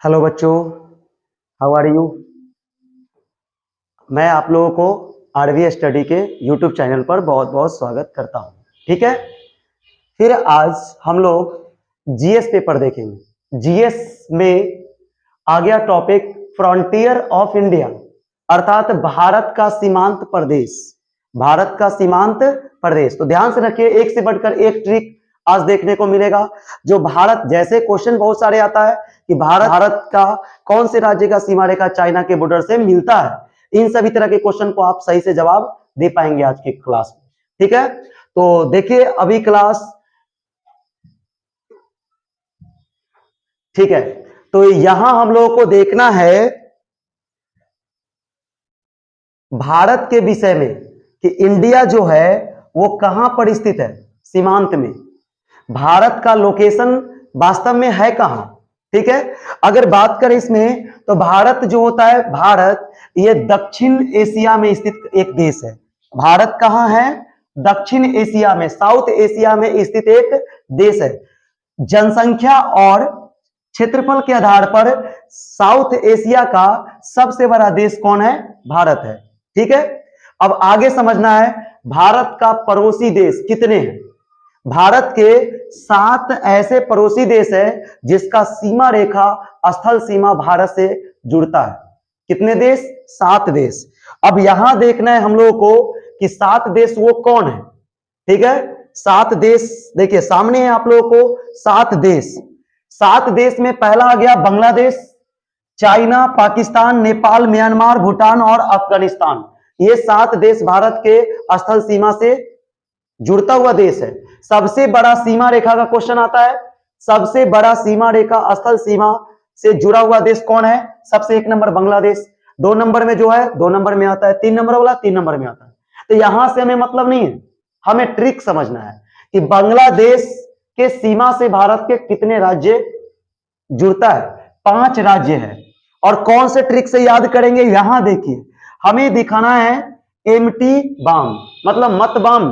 Hello बच्चों, how are you. मैं आप लोगों को आरवी स्टडी के यूट्यूब चैनल पर बहुत बहुत स्वागत करता हूं। ठीक है, फिर आज हम लोग जीएस पेपर देखेंगे। जीएस में आ गया टॉपिक फ्रंटियर ऑफ इंडिया, अर्थात भारत का सीमांत प्रदेश। भारत का सीमांत प्रदेश, तो ध्यान से रखिए, एक से बढ़कर एक ट्रिक आज देखने को मिलेगा। जो भारत, जैसे क्वेश्चन बहुत सारे आता है कि भारत का कौन से राज्य का सीमा रेखा चाइना के बॉर्डर से मिलता है, इन सभी तरह के क्वेश्चन को आप सही से जवाब दे पाएंगे आज की क्लास में। ठीक है, तो देखिए अभी क्लास, ठीक है, तो यहां हम लोगों को देखना है भारत के विषय में कि इंडिया जो है वो कहां पर स्थित है, सीमांत में। भारत का लोकेशन वास्तव में है कहां। ठीक है, अगर बात करें इसमें तो भारत जो होता है, भारत ये दक्षिण एशिया में स्थित एक देश है। भारत कहां है? दक्षिण एशिया में, साउथ एशिया में स्थित एक देश है। जनसंख्या और क्षेत्रफल के आधार पर साउथ एशिया का सबसे बड़ा देश कौन है? भारत है। ठीक है, अब आगे समझना है भारत का पड़ोसी देश कितने हैं। भारत के 7 ऐसे पड़ोसी देश है जिसका सीमा रेखा, स्थल सीमा भारत से जुड़ता है। कितने देश? 7 देश। अब यहां देखना है हम लोगों को कि 7 देश वो कौन है। ठीक है, 7 देश देखिए सामने है आप लोगों को, 7 देश। 7 देश में पहला आ गया बांग्लादेश, चाइना, पाकिस्तान, नेपाल, म्यांमार, भूटान और अफगानिस्तान। ये 7 देश भारत के स्थल सीमा से जुड़ता हुआ देश है। सबसे बड़ा सीमा रेखा का क्वेश्चन आता है, सबसे बड़ा सीमा रेखा स्थल सीमा से जुड़ा हुआ देश कौन है? सबसे 1 नंबर बांग्लादेश, 2 नंबर में जो है 2 नंबर में आता है, 3 नंबर वाला 3 नंबर में आता है। तो यहां से हमें मतलब नहीं है, हमें ट्रिक समझना है कि बांग्लादेश के सीमा से भारत के कितने राज्य जुड़ता है। 5 राज्य है। और कौन से ट्रिक से याद करेंगे, यहां देखिए हमें दिखाना है एम्प्टी बाम, मतलब मत बाम।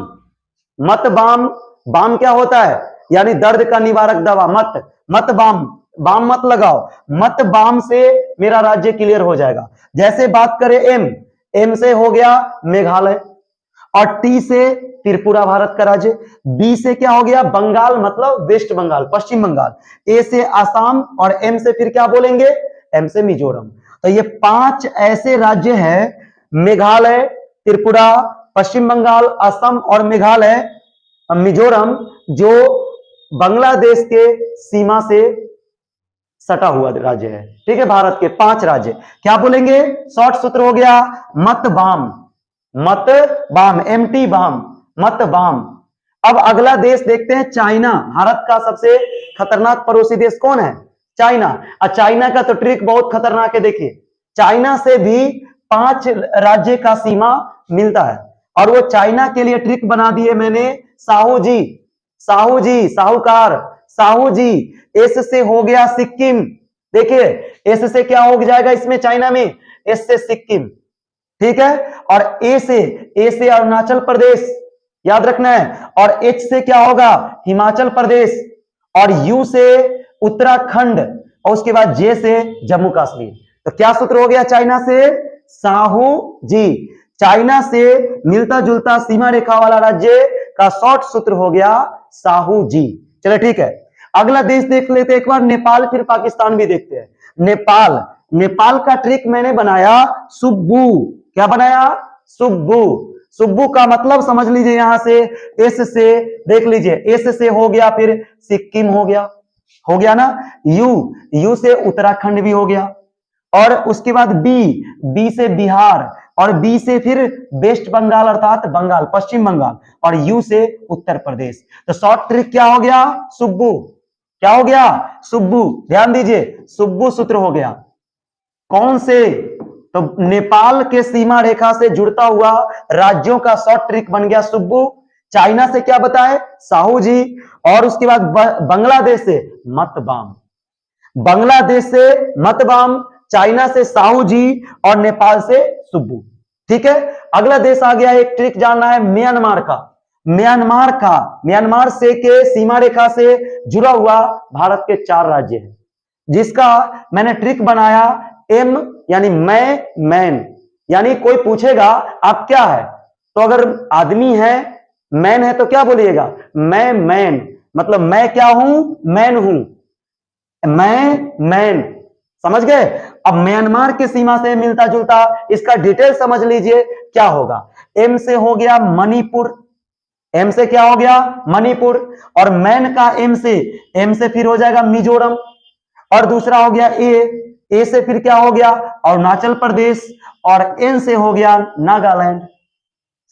मत बाम, बाम क्या होता है? यानी दर्द का निवारक दवा। मत बाम, बाम मत लगाओ, मत बाम से मेरा राज्य क्लियर हो जाएगा। जैसे बात करें एम से हो गया मेघालय, और टी से त्रिपुरा भारत का राज्य, बी से क्या हो गया? बंगाल, मतलब वेस्ट बंगाल, पश्चिम बंगाल, ए से आसाम, और एम से फिर क्या बोलेंगे? एम से मिजोरम। तो ये 5 ऐसे राज्य हैं, मेघालय, त्रिपुरा, पश्चिम बंगाल, असम और मेघालय, मिजोरम, जो बांग्लादेश के सीमा से सटा हुआ राज्य है। ठीक है, भारत के 5 राज्य क्या बोलेंगे? शॉर्ट सूत्र हो गया मत बाम, मत बाम, एम्प्टी बाम, मत बाम। अब अगला देश देखते हैं, चाइना। भारत का सबसे खतरनाक पड़ोसी देश कौन है? चाइना। और चाइना का तो ट्रिक बहुत खतरनाक है। देखिए चाइना से भी 5 राज्य का सीमा मिलता है, और वो चाइना के लिए ट्रिक बना दिए मैंने, साहू जी, साहू जी, साहूकार, साहू जी। एस से हो गया सिक्किम। देखिए एस से क्या हो जाएगा इसमें, चाइना में? एस से सिक्किम। ठीक है, और ए से अरुणाचल प्रदेश, याद रखना है। और एच से क्या होगा? हिमाचल प्रदेश। और यू से उत्तराखंड, और उसके बाद जे से जम्मू कश्मीर। तो क्या सूत्र हो गया चाइना से? साहू जी। चाइना से मिलता जुलता सीमा रेखा वाला राज्य का शॉर्ट सूत्र हो गया साहू जी। चलो ठीक है, अगला देश देख लेते हैं एक बार, नेपाल, फिर पाकिस्तान भी देखते हैं। नेपाल, नेपाल का ट्रिक मैंने बनाया सुब्बू। क्या बनाया? सुब्बू। सुब्बू का मतलब समझ लीजिए, यहां से एस से देख लीजिए, एस से हो गया फिर सिक्किम हो गया ना। यू से उत्तराखंड भी हो गया, और उसके बाद बी से बिहार, और बी से फिर वेस्ट बंगाल अर्थात बंगाल, पश्चिम बंगाल, और यू से उत्तर प्रदेश। तो शॉर्ट ट्रिक क्या हो गया? सुब्बू। क्या हो गया? सुब्बू। ध्यान दीजिए, सुब्बू सूत्र हो गया। कौन से? तो नेपाल के सीमा रेखा से जुड़ता हुआ राज्यों का शॉर्ट ट्रिक बन गया सुब्बू। चाइना से क्या बताए? साहू जी। और उसके बाद बांग्लादेश से मतबाम, बांग्लादेश से मतबाम, चाइना से साहू जी, और नेपाल से सुब्बू। ठीक है, अगला देश आ गया, एक ट्रिक जानना है म्यांमार का। म्यांमार से के सीमा रेखा से जुड़ा हुआ भारत के 4 राज्य हैं। जिसका मैंने ट्रिक बनाया एम यानी मैं, मैन, यानी कोई पूछेगा आप क्या है, तो अगर आदमी है, मैन है, तो क्या बोलिएगा, मैं मैन, मतलब मैं क्या हूं, मैन हूं, मैं मैन। समझ गए। अब म्यांमार की सीमा से मिलता जुलता इसका डिटेल समझ लीजिए क्या होगा। एम से हो गया मणिपुर, एम से क्या हो गया, मणिपुर, और मैन का एम से फिर हो जाएगा मिजोरम, और दूसरा हो गया ए से फिर क्या हो गया, अरुणाचल प्रदेश, और एन से हो गया नागालैंड।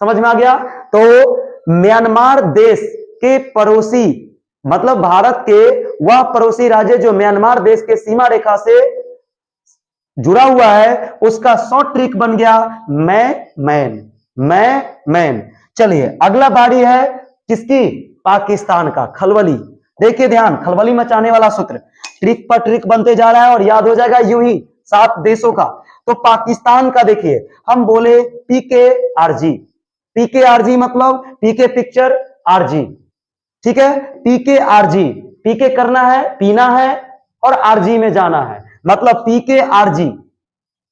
समझ में आ गया। तो म्यांमार देश के पड़ोसी, मतलब भारत के वह पड़ोसी राज्य जो म्यांमार देश के सीमा रेखा से जुड़ा हुआ है, उसका शॉर्ट ट्रिक बन गया मैं मैन, मैं मैन। चलिए अगला बारी है किसकी, पाकिस्तान का, खलबली। देखिए ध्यान, खलबली मचाने वाला सूत्र, ट्रिक पर ट्रिक बनते जा रहा है और याद हो जाएगा यूं ही 7 देशों का। तो पाकिस्तान का देखिए, हम बोले पीकेआरजी, पीकेआरजी मतलब पीके पिक्चर आरजी, ठीक है, पीकेआरजी, पीके करना है, पीना है, और आरजी में जाना है, मतलब पीकेआरजी,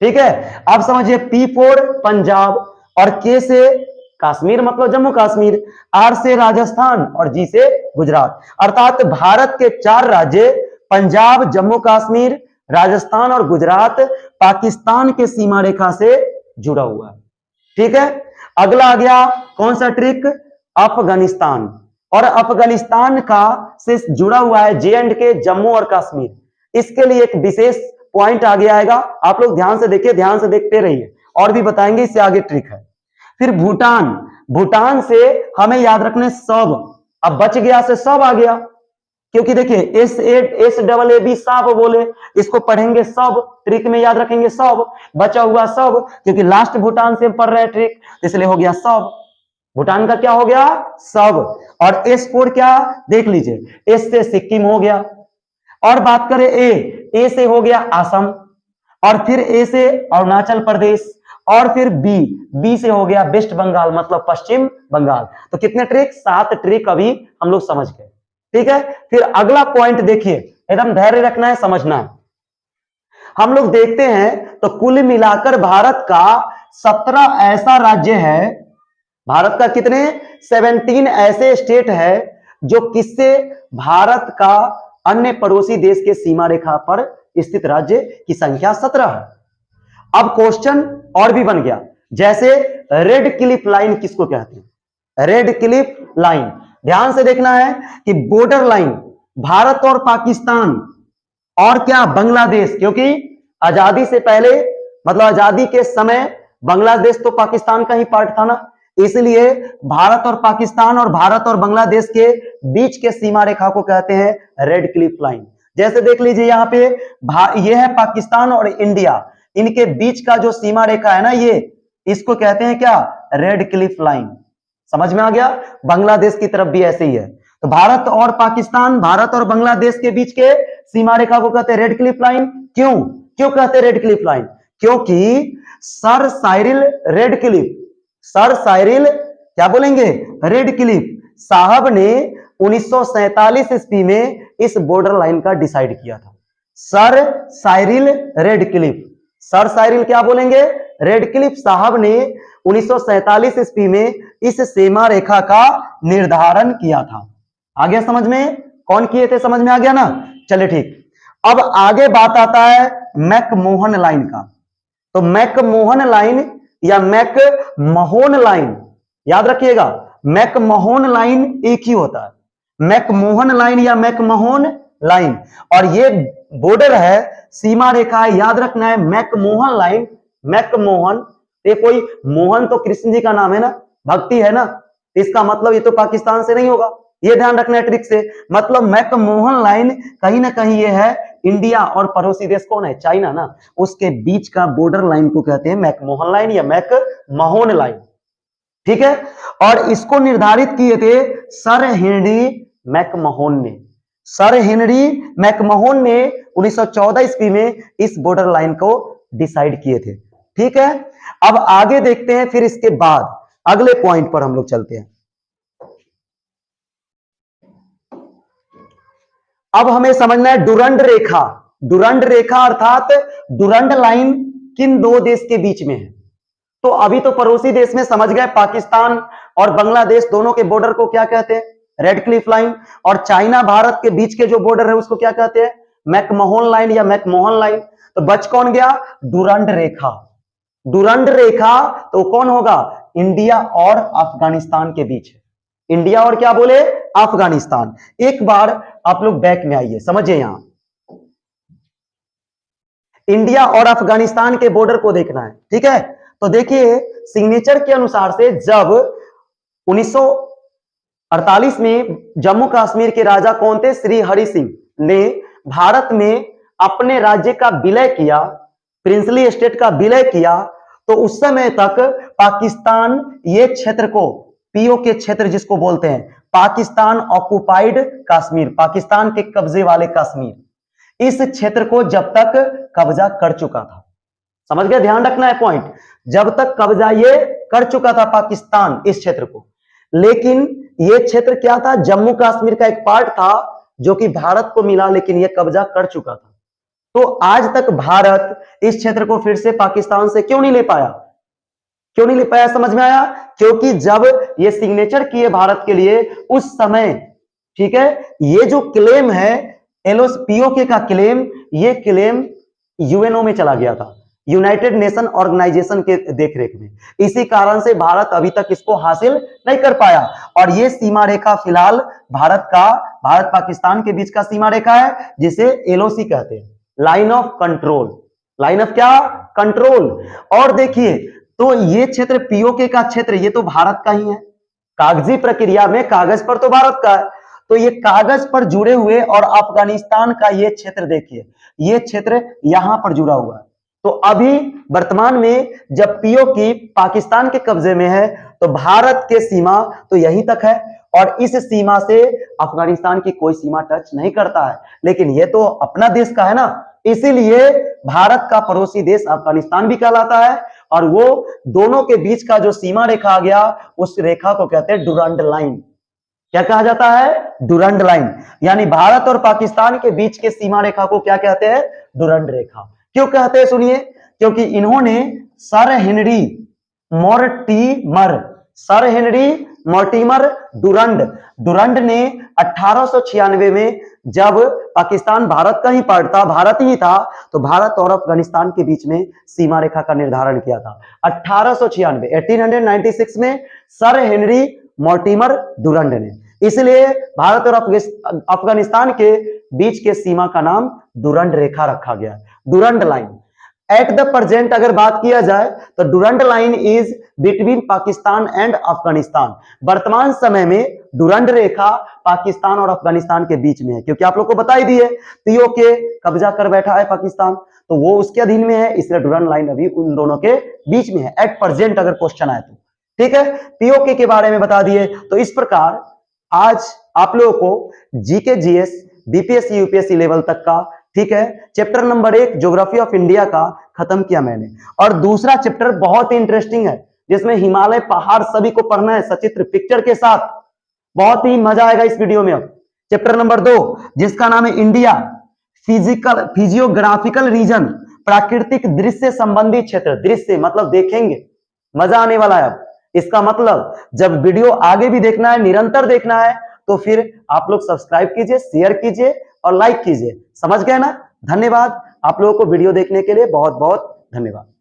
ठीक है। अब समझिए पी फोर पंजाब, और के से कश्मीर मतलब जम्मू कश्मीर, आर से राजस्थान, और जी से गुजरात। अर्थात भारत के 4 राज्य पंजाब, जम्मू कश्मीर, राजस्थान और गुजरात पाकिस्तान के सीमा रेखा से जुड़ा हुआ है, ठीक है। अगला आ गया कौन सा ट्रिक, अफगानिस्तान, और अफगानिस्तान का से जुड़ा हुआ है जे एंड के, जम्मू और कश्मीर। इसके लिए एक विशेष पॉइंट आगे आएगा, आप लोग ध्यान से देखिए, ध्यान से देखते रहिए, और भी बताएंगे, इससे आगे ट्रिक है। फिर भूटान, भूटान से हमें याद रखने सब, अब बच गया से सब आ गया, क्योंकि देखिए एस डबल ए बी सब बोले, इसको पढ़ेंगे सब, ट्रिक में याद रखेंगे सब, बचा हुआ सब, क्योंकि लास्ट भूटान से पढ़ रहे ट्रिक, इसलिए हो गया सब। भूटान का क्या हो गया, सब। और एस फोर क्या, देख लीजिए, एस से सिक्किम हो गया, और बात करें ए से हो गया असम, और फिर ए से अरुणाचल प्रदेश, और फिर बी से हो गया वेस्ट बंगाल मतलब पश्चिम बंगाल। तो कितने ट्रिक, 7 ट्रिक अभी हम लोग समझ गए, ठीक है। फिर अगला पॉइंट देखिए, एकदम धैर्य रखना है, समझना है। हम लोग देखते हैं तो कुल मिलाकर भारत का 17 ऐसा राज्य है, भारत का कितने, 17 ऐसे स्टेट है जो किससे, भारत का अन्य पड़ोसी देश के सीमा रेखा पर स्थित राज्य की संख्या 17 है। अब क्वेश्चन और भी बन गया, जैसे रेड क्लिफ लाइन किसको कहते हैं, रेड क्लिफ लाइन। ध्यान से देखना है कि बॉर्डर लाइन भारत और पाकिस्तान और क्या, बांग्लादेश, क्योंकि आजादी से पहले मतलब आजादी के समय बांग्लादेश तो पाकिस्तान का ही पार्ट था ना, इसलिए भारत और पाकिस्तान और भारत और बांग्लादेश के बीच के सीमा रेखा को कहते हैं रेड क्लिफ लाइन। जैसे देख लीजिए यहाँ पे ये है पाकिस्तान और इंडिया, इनके बीच का जो सीमा रेखा है ना, ये इसको कहते हैं क्या, रेड क्लिफ लाइन। समझ में आ गया। बांग्लादेश की तरफ भी ऐसे ही है। तो भारत और पाकिस्तान, भारत और बांग्लादेश के बीच के सीमा रेखा को कहते हैं रेड क्लिफ लाइन। क्यों क्यों कहते हैं रेड क्लिफ लाइन, क्योंकि sir Cyril red Cliff, sir Cyril क्या बोलेंगे, रेड क्लिफ साहब ने 1947 ईस्वी में इस बॉर्डर लाइन का डिसाइड किया था। Sir Cyril red Cliff, sir Cyril क्या बोलेंगे, रेड क्लिफ साहब ने 1947 ईस्वी में इस सीमा रेखा का निर्धारण किया था। आ गया समझ में, कौन किए थे, समझ में आ गया ना। चलिए ठीक, अब आगे बात आता है मैकमोहन लाइन का। तो मैकमोहन लाइन या मैकमोहन लाइन, याद रखिएगा, मैकमोहन लाइन एक ही होता है, मैकमोहन लाइन या मैकमोहन लाइन। और ये बॉर्डर है, सीमा रेखा है, याद रखना है मैकमोहन लाइन। मैकमोहन, ये कोई मोहन तो कृष्ण जी का नाम है ना, भक्ति है ना, इसका मतलब ये तो पाकिस्तान से नहीं होगा, ये ध्यान रखना है ट्रिक से। मतलब मैकमोहन लाइन कहीं ना कहीं ये है इंडिया और पड़ोसी देश कौन है, चाइना ना, उसके बीच का बॉर्डर लाइन को कहते हैं मैकमोहन लाइन या मैकमोहन लाइन, ठीक है। और इसको निर्धारित किए थे सर हेनरी मैकमोहन ने, सर हेनरी मैकमोहन ने 1914 ईस्वी में इस बॉर्डर लाइन को डिसाइड किए थे, ठीक है। अब आगे देखते हैं, फिर इसके बाद अगले पॉइंट पर हम लोग चलते हैं। अब हमें समझना है डुरंड रेखा, डुरंड रेखा अर्थात डुरंड लाइन किन दो देश के बीच में है? तो अभी तो पड़ोसी देश में समझ गए, पाकिस्तान और बांग्लादेश दोनों के बॉर्डर को क्या कहते हैं? Red Cliff line. और चाइना भारत के बीच के जो बॉर्डर है उसको क्या कहते हैं? मैकमोहन लाइन या मैकमोहन लाइन। तो बच कौन गया? डुरंड रेखा। डुरंड रेखा तो कौन होगा? इंडिया और अफगानिस्तान के बीच है। इंडिया और क्या बोले? अफगानिस्तान। एक बार आप लोग बैक में आइए, समझिए यहां इंडिया और अफगानिस्तान के बॉर्डर को देखना है, ठीक है? तो देखिए सिग्नेचर के अनुसार से जब 1948 में जम्मू कश्मीर के राजा कौन थे? श्री हरि सिंह ने भारत में अपने राज्य का विलय किया, प्रिंसली स्टेट का विलय किया, तो उस समय तक पाकिस्तान ये क्षेत्र को, पीओ के क्षेत्र जिसको बोलते हैं पाकिस्तान ऑक्युपाइड कश्मीर, पाकिस्तान के कब्जे वाले कश्मीर, इस क्षेत्र को जब तक कब्जा कर चुका था, समझ गए? ध्यान रखना है पॉइंट, जब तक कब्जा ये कर चुका था पाकिस्तान इस क्षेत्र को। लेकिन ये क्षेत्र क्या था? जम्मू कश्मीर का एक पार्ट था जो कि भारत को मिला, लेकिन ये कब्जा कर चुका था। तो आज तक भारत इस क्षेत्र को फिर से पाकिस्तान से क्यों नहीं ले पाया? क्यों नहीं ले पाया? समझ में आया? क्योंकि जब ये सिग्नेचर किए भारत के लिए उस समय, ठीक है, ये जो क्लेम है एलओपीओके का क्लेम, ये क्लेम यूएनओ में चला गया था, यूनाइटेड नेशन ऑर्गेनाइजेशन के देखरेख में। इसी कारण से भारत अभी तक इसको हासिल नहीं कर पाया। और ये सीमा रेखा फिलहाल भारत पाकिस्तान के बीच का सीमा रेखा है, जिसे एलओसी कहते हैं, line of control. Line of क्या? कंट्रोल। और देखिए तो ये क्षेत्र पीओके का क्षेत्र, ये तो भारत का ही है, कागजी प्रक्रिया में कागज पर तो भारत का है, तो ये कागज पर जुड़े हुए, और अफगानिस्तान का ये क्षेत्र देखिए, ये क्षेत्र यहां पर जुड़ा हुआ है। तो अभी वर्तमान में जब पीओके पाकिस्तान के कब्जे में है, तो भारत के सीमा तो यहीं तक है, और इस सीमा से अफगानिस्तान की कोई सीमा टच नहीं करता है। लेकिन ये तो अपना देश का है ना, इसीलिए भारत का पड़ोसी देश अफगानिस्तान भी कहलाता है, और वो दोनों के बीच का जो सीमा रेखा आ गया, उस रेखा को कहते हैं डुरंड लाइन। क्या कहा जाता है? Durand line. यानी भारत और पाकिस्तान के बीच के सीमा रेखा को क्या कहते हैं? डुरंड रेखा। क्यों कहते हैं सुनिए, क्योंकि इन्होंने सर हेनरी मोर्टिमर डुरंड ने 1896 में, जब पाकिस्तान भारत का ही पार्ट था, भारत ही था, तो भारत और अफगानिस्तान के बीच में सीमा रेखा का निर्धारण किया था 1896 में सर हेनरी मोर्टिमर डुरंड ने। इसलिए भारत और अफगानिस्तान के बीच के सीमा का नाम डुरंड रेखा रखा गया, Durand line. At the present अगर बात किया जाए तो Durand line is between Pakistan and Afghanistan. वर्तमान समय में डुरंड रेखा पाकिस्तान और अफगानिस्तान के बीच में है, क्योंकि आप लोग को बता ही दिए पीओके कब्जा कर बैठा है पाकिस्तान, तो वो उसके अधीन में है, इसलिए डुरंड लाइन अभी उन दोनों के बीच में है एट प्रेजेंट अगर क्वेश्चन आए तो। ठीक है, पीओके के बारे में बता दिए। तो इस प्रकार आज आप लोगों को GK GS BPSC UPSC level तक का, ठीक है, chapter number 1 geography of India का खत्म किया मैंने। और दूसरा चैप्टर बहुत ही इंटरेस्टिंग है, जिसमें हिमालय पहाड़ सभी को पढ़ना है सचित्र पिक्चर के साथ, बहुत ही मजा आएगा इस वीडियो में। अब चैप्टर नंबर 2 जिसका नाम है इंडिया फिजियोग्राफिकल रीजन, प्राकृतिक दृश्य संबंधी क्षेत्र। दृश्य मतलब देखेंगे, मजा आने वाला है। अब इसका मतलब जब वीडियो आगे भी देखना है, निरंतर देखना है, तो फिर आप लोग सब्सक्राइब कीजिए, शेयर कीजिए और लाइक कीजिए। समझ गए ना? धन्यवाद। आप लोगों को वीडियो देखने के लिए बहुत बहुत धन्यवाद।